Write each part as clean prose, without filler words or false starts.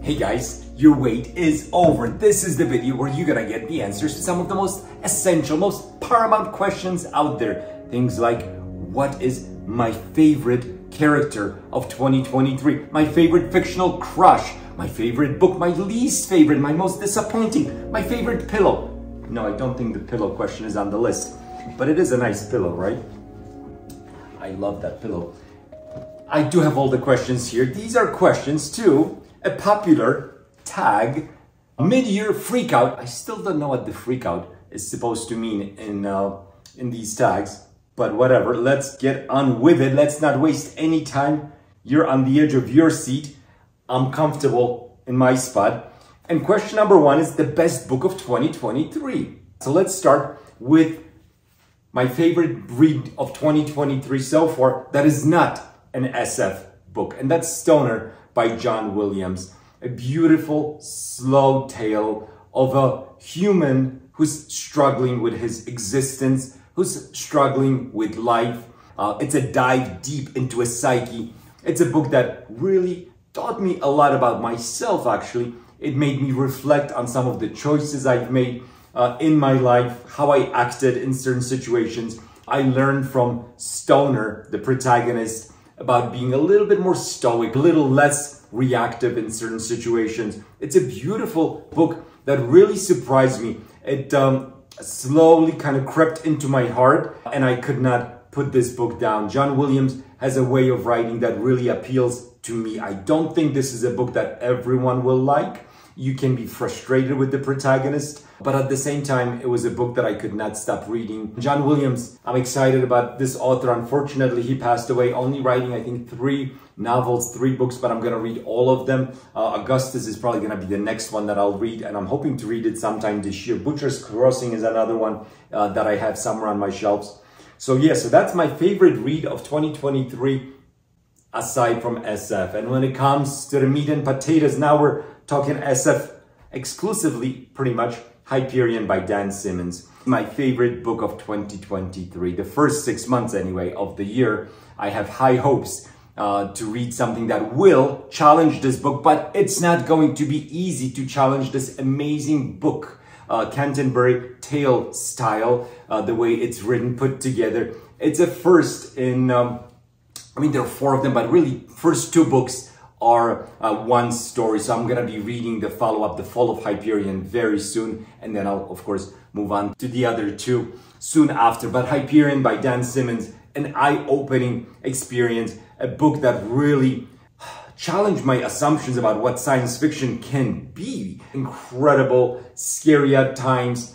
Hey guys, your wait is over. This is the video where you're gonna get the answers to some of the most essential, most paramount questions out there. Things like, what is my favorite character of 2023? My favorite fictional crush? My favorite book? My least favorite? My most disappointing? My favorite pillow? No, I don't think the pillow question is on the list, but it is a nice pillow, right? I love that pillow. I do have all the questions here. These are questions to a popular tag, mid-year freakout. I still don't know what the freakout is supposed to mean in these tags, but whatever. Let's get on with it. Let's not waste any time. You're on the edge of your seat. I'm comfortable in my spot. And question number one is the best book of 2023. So let's start with my favorite read of 2023 so far that is not an SF book, and that's Stoner by John Williams. A beautiful, slow tale of a human who's struggling with his existence, who's struggling with life. It's a dive deep into a psyche. It's a book that really taught me a lot about myself, actually. It made me reflect on some of the choices I've made in my life, how I acted in certain situations. I learned from Stoner, the protagonist, about being a little bit more stoic, a little less reactive in certain situations. It's a beautiful book that really surprised me. It slowly kind of crept into my heart, and I could not put this book down. John Williams has a way of writing that really appeals to me. I don't think this is a book that everyone will like. You can be frustrated with the protagonist, but at the same time, it was a book that I could not stop reading. John Williams, I'm excited about this author. Unfortunately, he passed away, only writing, I think, 3 novels, 3 books, but I'm gonna read all of them. Augustus is probably gonna be the next one that I'll read, and I'm hoping to read it sometime this year. Butcher's Crossing is another one that I have somewhere on my shelves. So yeah, so that's my favorite read of 2023, aside from SF. And when it comes to the meat and potatoes, now we're talking SF exclusively, pretty much. Hyperion by Dan Simmons. My favorite book of 2023. The first 6 months, anyway, of the year. I have high hopes to read something that will challenge this book, but it's not going to be easy to challenge this amazing book. Canterbury Tale style, the way it's written, put together. It's a first in, I mean, there are 4 of them, but really, first 2 books are one story. So I'm gonna be reading the follow-up, The Fall of Hyperion, very soon, and then I'll of course move on to the other 2 soon after. But Hyperion by Dan Simmons, an eye-opening experience, a book that really challenged my assumptions about what science fiction can be. Incredible, scary at times,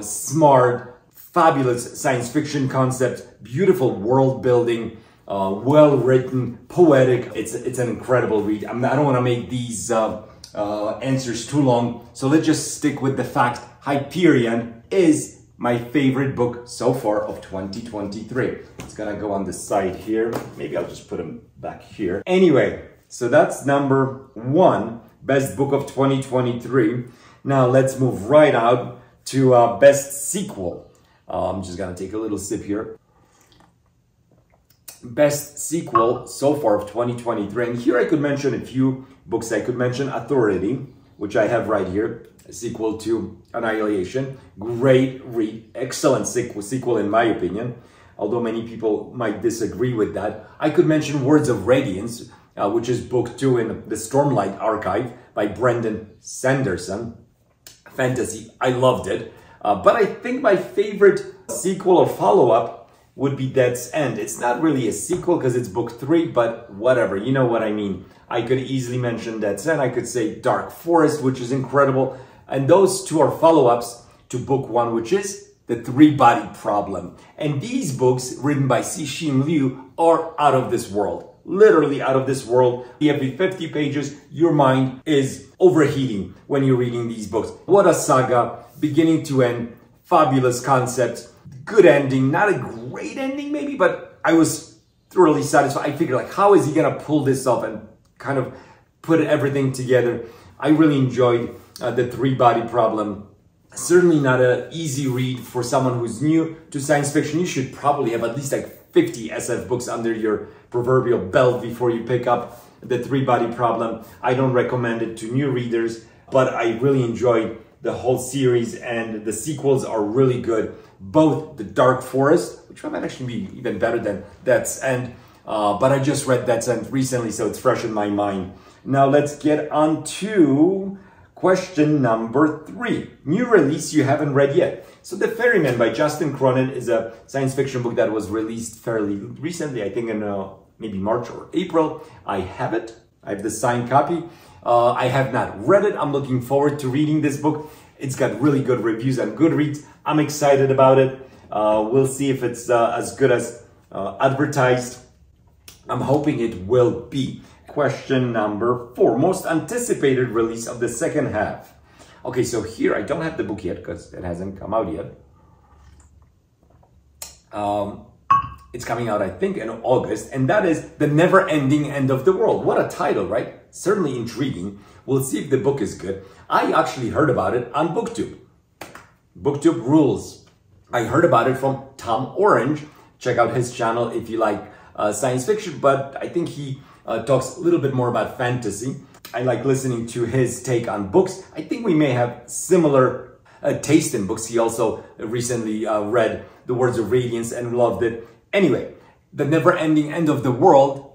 smart, fabulous science fiction concepts, beautiful world building, well-written, poetic. It's an incredible read. I don't want to make these answers too long, so let's just stick with the fact Hyperion is my favorite book so far of 2023. It's gonna go on the side here. Maybe I'll just put them back here. Anyway, so that's number 1, best book of 2023. Now let's move right out to best sequel. I'm just gonna take a little sip here. Best sequel so far of 2023. And here I could mention a few books. I could mention Authority, which I have right here, a sequel to Annihilation. Great read, excellent sequel in my opinion, although many people might disagree with that. I could mention Words of Radiance, which is book 2 in the Stormlight Archive by Brendan Sanderson. Fantasy, I loved it. But I think my favorite sequel or follow-up would be Dead's End. It's not really a sequel because it's book 3, but whatever, you know what I mean. I could easily mention Dead's End. I could say Dark Forest, which is incredible. And those 2 are follow-ups to book 1, which is The 3-Body Problem. And these books, written by Cixin Liu, are out of this world. Literally out of this world. Every 50 pages, your mind is overheating when you're reading these books. What a saga, beginning to end, fabulous concept. Good ending, not a great ending maybe, but I was thoroughly satisfied. I figured, like, how is he gonna pull this off and kind of put everything together? I really enjoyed The 3-Body Problem. Certainly not an easy read for someone who's new to science fiction. You should probably have at least like 50 SF books under your proverbial belt before you pick up The Three-Body Problem. I don't recommend it to new readers, but I really enjoyed the whole series, and the sequels are really good. Both The Dark Forest, which might actually be even better than Death's End, but I just read Death's End recently, so it's fresh in my mind. Now let's get on to question number 3. New release you haven't read yet. So The Ferryman by Justin Cronin is a science fiction book that was released fairly recently, I think in maybe March or April. I have it. I have the signed copy. I have not read it. I'm looking forward to reading this book. It's got really good reviews on Goodreads. I'm excited about it. We'll see if it's as good as advertised. I'm hoping it will be. Question number 4. Most anticipated release of the second half. Okay, so here I don't have the book yet because it hasn't come out yet. It's coming out, I think, in August, and that is The Never-Ending End of the World. What a title, right? Certainly intriguing. We'll see if the book is good. I actually heard about it on BookTube. BookTube rules. I heard about it from Tom Orange. Check out his channel if you like science fiction, but I think he talks a little bit more about fantasy. I like listening to his take on books. I think we may have similar taste in books. He also recently read The Words of Radiance and loved it. Anyway, The Never-Ending End of the World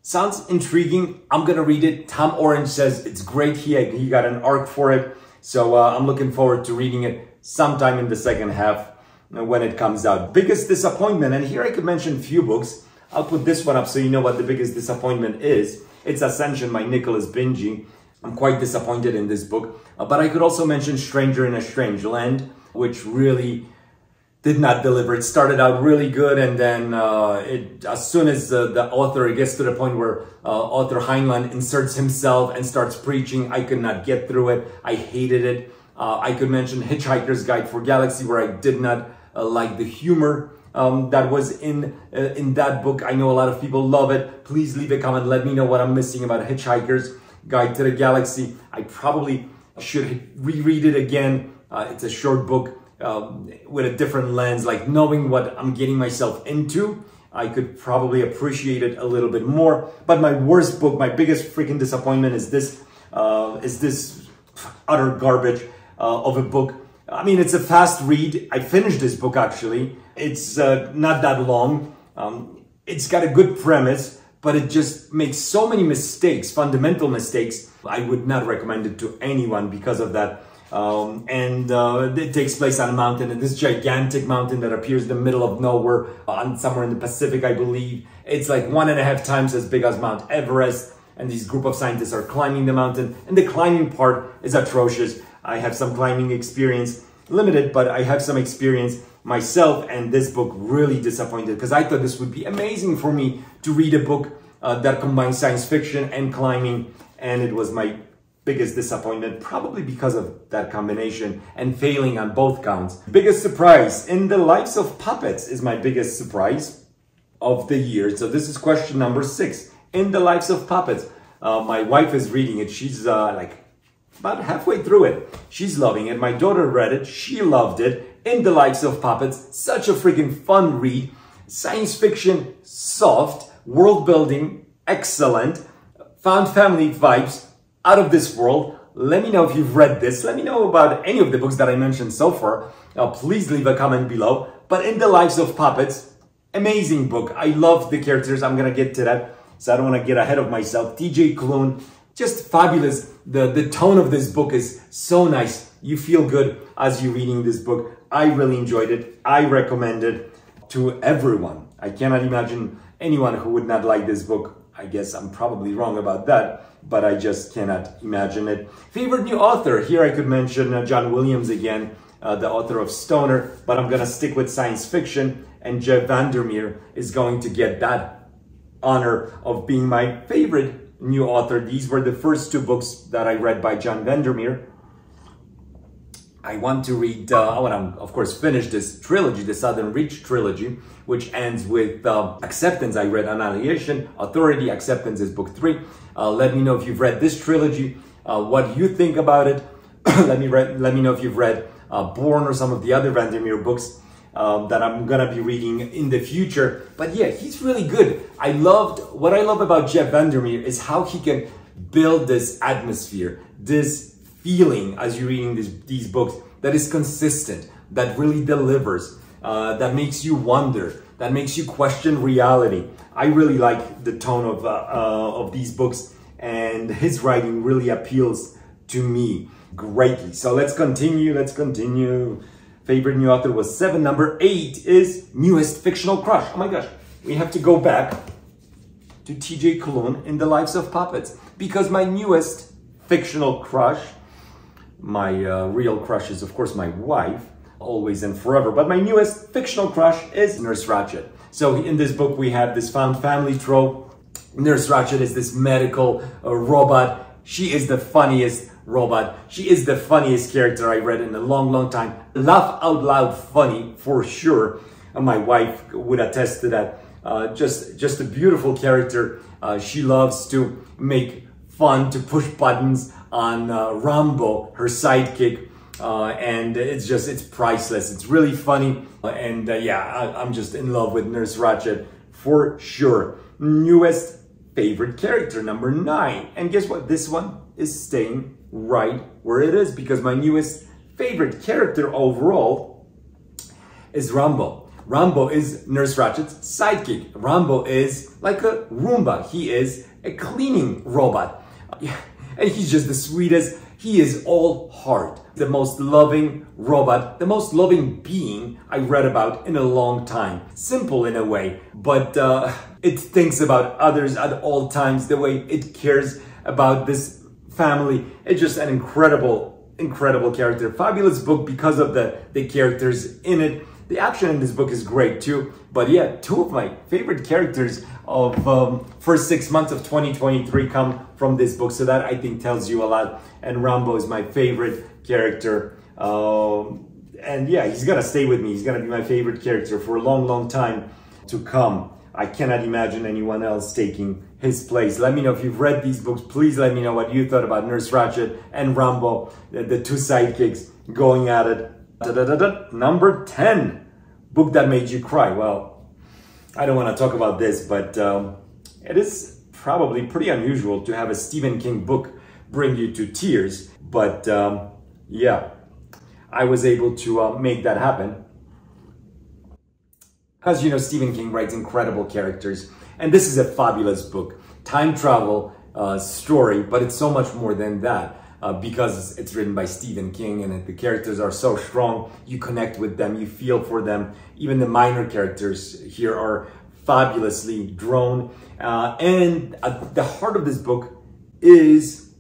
sounds intriguing. I'm gonna read it. Tom Orange says it's great. He got an arc for it. So I'm looking forward to reading it sometime in the second half when it comes out. Biggest disappointment, and here I could mention a few books. I'll put this one up so you know what the biggest disappointment is. It's Ascension by Nicholas Benji. I'm quite disappointed in this book. But I could also mention Stranger in a Strange Land, which really did not deliver. It started out really good, and then as soon as the author gets to the point where author Heinlein inserts himself and starts preaching, I could not get through it. I hated it. I could mention Hitchhiker's Guide for Galaxy, where I did not like the humor that was in that book. I know a lot of people love it. Please leave a comment. Let me know what I'm missing about Hitchhiker's Guide to the Galaxy. I probably should reread it again. It's a short book. With a different lens, like knowing what I'm getting myself into, I could probably appreciate it a little bit more. But my worst book, my biggest freaking disappointment is this utter garbage of a book. I mean, it's a fast read. I finished this book actually. It's not that long. It's got a good premise, but it just makes so many mistakes, fundamental mistakes. I would not recommend it to anyone because of that. It takes place on a mountain, and this gigantic mountain that appears in the middle of nowhere, somewhere in the Pacific, I believe. It's like 1.5 times as big as Mount Everest, and these group of scientists are climbing the mountain, and the climbing part is atrocious. I have some climbing experience, limited, but I have some experience myself, and this book really disappointed because I thought this would be amazing for me to read a book that combines science fiction and climbing, and it was my biggest disappointment, probably because of that combination and failing on both counts. Biggest surprise in the Lives of Puppets is my biggest surprise of the year. So this is question number 6. In the Lives of Puppets. My wife is reading it. She's like about halfway through it. She's loving it. My daughter read it. She loved it. In the Lives of Puppets. Such a freaking fun read. Science fiction, soft. World building, excellent. Found family vibes. Out of this world. Let me know if you've read this. Let me know about any of the books that I mentioned so far. Please leave a comment below. But In the Lives of Puppets, amazing book. I love the characters. I'm gonna get to that, so I don't want to get ahead of myself. TJ Klune, just fabulous. The tone of this book is so nice. You feel good as you're reading this book. I really enjoyed it. I recommend it to everyone. I cannot imagine anyone who would not like this book. I guess I'm probably wrong about that, but I just cannot imagine it. Favorite new author. Here I could mention John Williams again, the author of Stoner, but I'm gonna stick with science fiction, and Jeff Vandermeer is going to get that honor of being my favorite new author. These were the first 2 books that I read by John Vandermeer. I want to read, I want to, of course, finish this trilogy, the Southern Reach trilogy, which ends with Acceptance. I read Annihilation, Authority, Acceptance is book 3. Let me know if you've read this trilogy, what you think about it. Let me know if you've read Born or some of the other Vandermeer books. that I'm gonna be reading in the future. But yeah, he's really good. What I love about Jeff Vandermeer is how he can build this atmosphere, this feeling as you're reading these books that is consistent, that really delivers, that makes you wonder, that makes you question reality. I really like the tone of these books, and his writing really appeals to me greatly. So let's continue. Favorite new author was 7. Number 8 is newest fictional crush. Oh my gosh, we have to go back to TJ Klune in The Lives of Puppets, because my newest fictional crush, my real crush is of course my wife, always and forever, but my newest fictional crush is Nurse Ratched. So in this book we have this found family trope. Nurse Ratched is this medical robot. She is the funniest robot. She is the funniest character I read in a long time. Laugh out loud funny for sure. My wife would attest to that. Just a beautiful character. She loves to make fun, to push buttons on Rambo, her sidekick. And it's priceless. It's really funny. And yeah, I'm just in love with Nurse Ratched for sure. Newest favorite character, number 9. And guess what? This one is staying right where it is, because my newest favorite character overall is Rambo. Rambo is Nurse Ratched's sidekick. Rambo is like a Roomba. He is a cleaning robot. And he's just the sweetest. He is all heart. The most loving robot, the most loving being I read about in a long time. Simple in a way, but it thinks about others at all times, the way it cares about this family. It's just an incredible character. Fabulous book because of the characters in it. The action in this book is great too. But yeah, 2 of my favorite characters of first 6 months of 2023 come from this book. So that I think tells you a lot. And Rambo is my favorite character. And yeah, he's gonna stay with me. He's gonna be my favorite character for a long time to come. I cannot imagine anyone else taking his place. Let me know if you've read these books. Please let me know what you thought about Nurse Ratched and Rambo, the 2 sidekicks going at it. Number 10, book that made you cry. Well, I don't want to talk about this, but it is probably pretty unusual to have a Stephen King book bring you to tears. But yeah, I was able to make that happen. As you know, Stephen King writes incredible characters, and this is a fabulous book. Time travel story, but it's so much more than that because it's written by Stephen King, and the characters are so strong. You connect with them, you feel for them. Even the minor characters here are fabulously drawn. And at the heart of this book is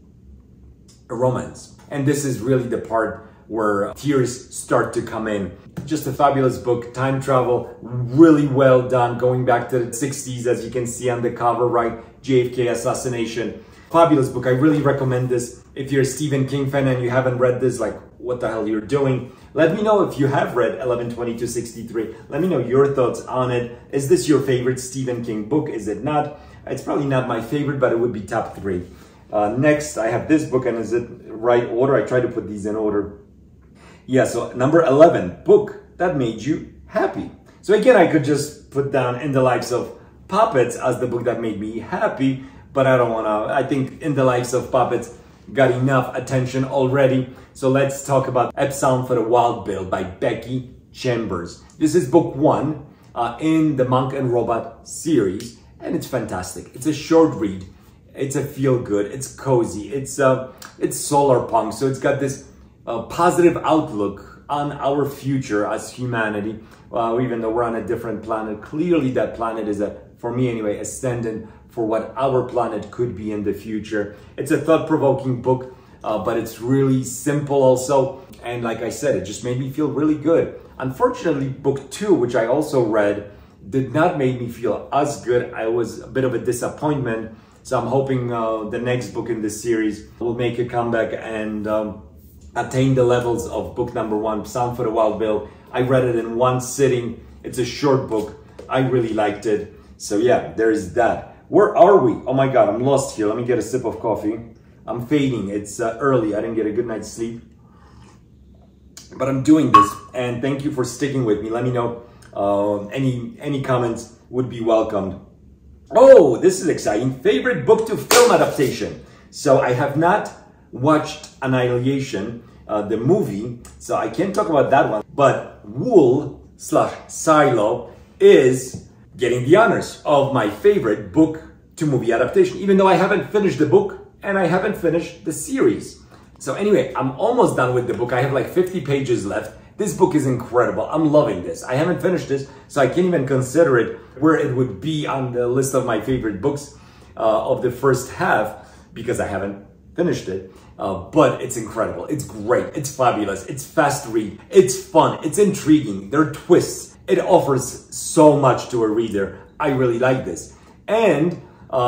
a romance. And this is really the part where tears start to come in. Just a fabulous book, time travel, really well done, going back to the 60s, as you can see on the cover, right? JFK assassination. Fabulous book. I really recommend this. If you're a Stephen King fan and you haven't read this, like, what the hell you're doing? Let me know if you have read 11/22/63. Let me know your thoughts on it. Is this your favorite Stephen King book? Is it not? It's probably not my favorite, but it would be top 3. Next, I have this book, and is it right order? I try to put these in order. Yeah, so number 11, book that made you happy. So again, I could just put down In the Lives of Puppets as the book that made me happy, but I don't want to. I think In the Lives of Puppets got enough attention already. So let's talk about Epsom for the Wild Bill by Becky Chambers. This is book 1 in the Monk and Robot series, and it's fantastic. It's a short read. It's a feel-good. It's cozy. It's solar punk, so it's got this positive outlook on our future as humanity. Even though we're on a different planet, clearly that planet is, for me anyway, a stand-in for what our planet could be in the future. It's a thought-provoking book, but it's really simple also. And like I said, it just made me feel really good. Unfortunately, book 2, which I also read, did not make me feel as good. I was a bit of a disappointment. So I'm hoping the next book in this series will make a comeback and attain the levels of book number 1, Sound for the Wild Bill. I read it in one sitting. It's a short book. I really liked it. So yeah, there's that. Where are we? Oh my God, I'm lost here. Let me get a sip of coffee. I'm fading. It's early. I didn't get a good night's sleep. But I'm doing this, and thank you for sticking with me. Let me know any comments would be welcomed. Oh, this is exciting. Favorite book to film adaptation. So I have not watched Annihilation, the movie, so I can't talk about that one. But Wool/Silo is getting the honors of my favorite book to movie adaptation, even though I haven't finished the book and I haven't finished the series. So anyway, I'm almost done with the book. I have like 50 pages left. This book is incredible. I'm loving this. I haven't finished this, so I can't even consider it where it would be on the list of my favorite books of the first half because I haven't finished it. But it's incredible. It's great. It's fabulous. It's fast read. It's fun. It's intriguing. There are twists. It offers so much to a reader. I really like this. And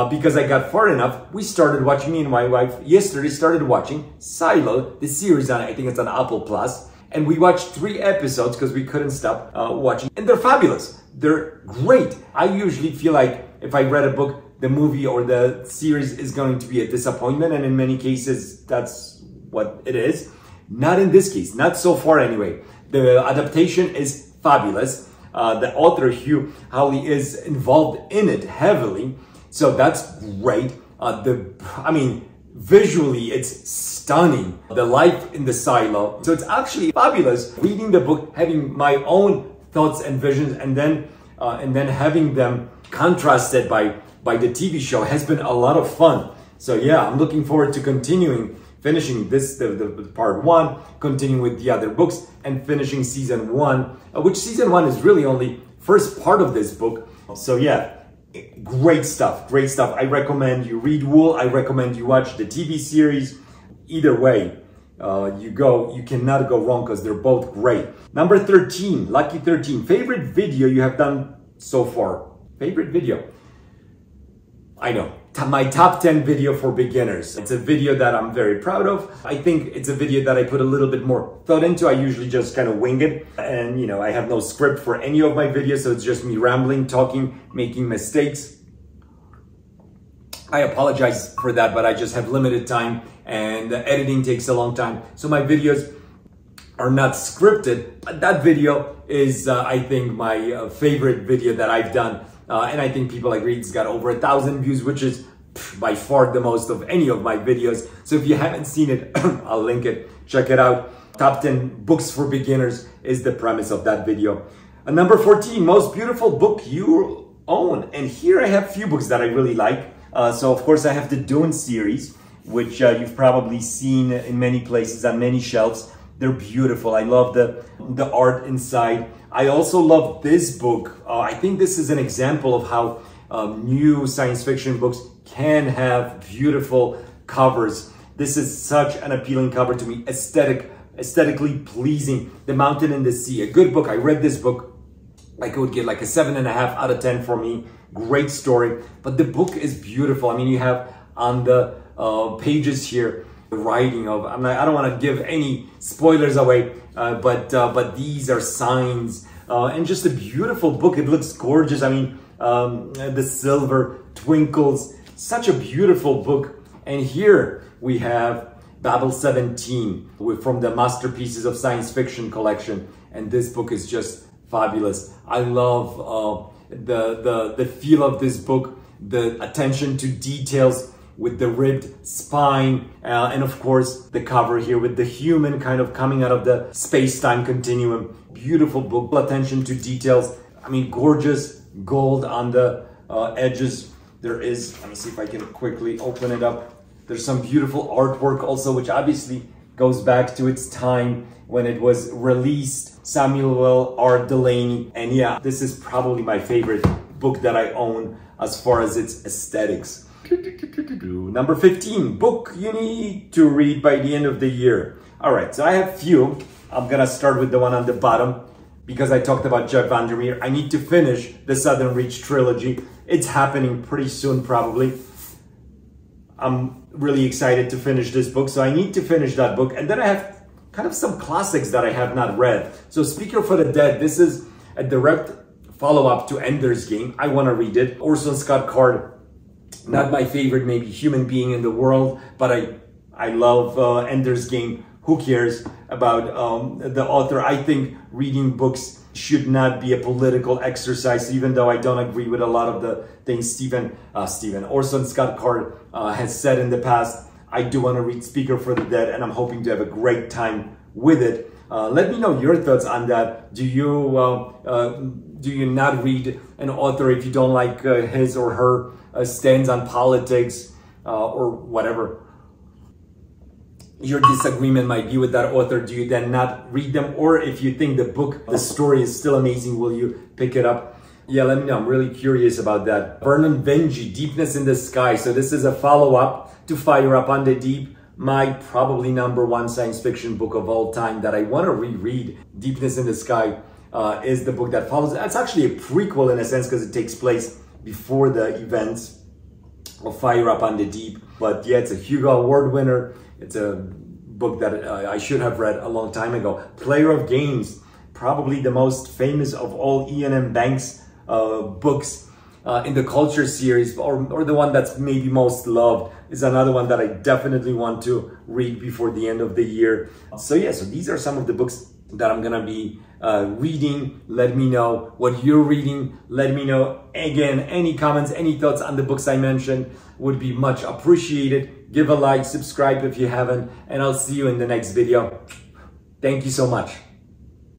because I got far enough, we started watching, me and my wife yesterday started watching Silo, the series on, I think it's on Apple Plus. And we watched 3 episodes because we couldn't stop watching. And they're fabulous. They're great. I usually feel like if I read a book, the movie or the series is going to be a disappointment. And in many cases, that's what it is. Not in this case. Not so far anyway. The adaptation is fabulous. The author, Hugh Howley, is involved in it heavily. So that's great. Visually, it's stunning. The life in the silo. So it's actually fabulous reading the book, having my own thoughts and visions, and then having them contrasted by the TV show has been a lot of fun. So yeah, I'm looking forward to finishing this, the part 1, continuing with the other books, and finishing season 1, which season 1 is really only first part of this book. So yeah. Great stuff, great stuff. I recommend you read Wool. I recommend you watch the TV series. Either way, you cannot go wrong because they're both great. Number 13, lucky 13. Favorite video you have done so far? Favorite video? I know. My top 10 video for beginners. It's a video that I'm very proud of. I think it's a video that I put a little bit more thought into. I usually just kind of wing it. And, I have no script for any of my videos. So it's just me rambling, talking, making mistakes. I apologize for that, but I just have limited time and the editing takes a long time. So my videos are not scripted. But that video is, I think, my favorite video that I've done. And I think people agree it's got over 1,000 views, which is by far the most of any of my videos. So if you haven't seen it, I'll link it. Check it out. Top 10 books for beginners is the premise of that video. Number 14, most beautiful book you own. And here I have a few books that I really like. So of course I have the Dune series, which you've probably seen in many places on many shelves. They're beautiful. I love the art inside. I also love this book. I think this is an example of how new science fiction books can have beautiful covers. This is such an appealing cover to me, aesthetically pleasing. The Mountain and the Sea, a good book. I read this book. I could get like a 7.5 out of 10 for me. Great story, but the book is beautiful. I mean, you have on the pages here the writing of. I don't want to give any spoilers away, but these are signs and just a beautiful book. It looks gorgeous. I mean, the silver twinkles. Such a beautiful book. And here we have Babel 17 from the Masterpieces of Science Fiction collection, and this book is just fabulous. I love the feel of this book, the attention to details with the ribbed spine, and of course the cover here with the human kind of coming out of the space-time continuum. Beautiful book, attention to details. I mean, gorgeous gold on the edges. There is, let me see if I can quickly open it up. There's some beautiful artwork also, which obviously goes back to its time when it was released. Samuel R. Delaney. And yeah, this is probably my favorite book that I own as far as its aesthetics. Number 15, book you need to read by the end of the year. All right, so I have few. I'm gonna start with the one on the bottom because I talked about Jeff Vandermeer. I need to finish the Southern Reach trilogy. It's happening pretty soon, probably. I'm really excited to finish this book, so I need to finish that book. And then I have kind of some classics that I have not read. So Speaker for the Dead, this is a direct follow-up to Ender's Game. I want to read it. Orson Scott Card, not my favorite maybe human being in the world, but I love Ender's Game. who cares about the author? I think reading books should not be a political exercise, even though I don't agree with a lot of the things Orson Scott Card has said in the past. I do want to read Speaker for the Dead, and I'm hoping to have a great time with it. Let me know your thoughts on that. Do you not read an author if you don't like his or her stands on politics or whatever your disagreement might be with that author? Do you then not read them? Or if you think the story is still amazing, will you pick it up? Yeah, let me know. I'm really curious about that. Vernon Vinge, Deepness in the Sky. So this is a follow-up to Fire Up on the Deep, my probably #1 science fiction book of all time that I want to reread. Deepness in the Sky is the book that follows. It's actually a prequel in a sense because it takes place before the events of Fire Up on the Deep. But yeah, it's a Hugo Award winner. It's a book that I should have read a long time ago. Player of Games, probably the most famous of all Ian M. Banks books in the Culture series, or the one that's maybe most loved, is another one that I definitely want to read before the end of the year. So yeah, so these are some of the books that I'm gonna be reading. Let me know what you're reading. Let me know, again, any comments, any thoughts on the books I mentioned would be much appreciated. Give a like, subscribe if you haven't, and I'll see you in the next video. Thank you so much.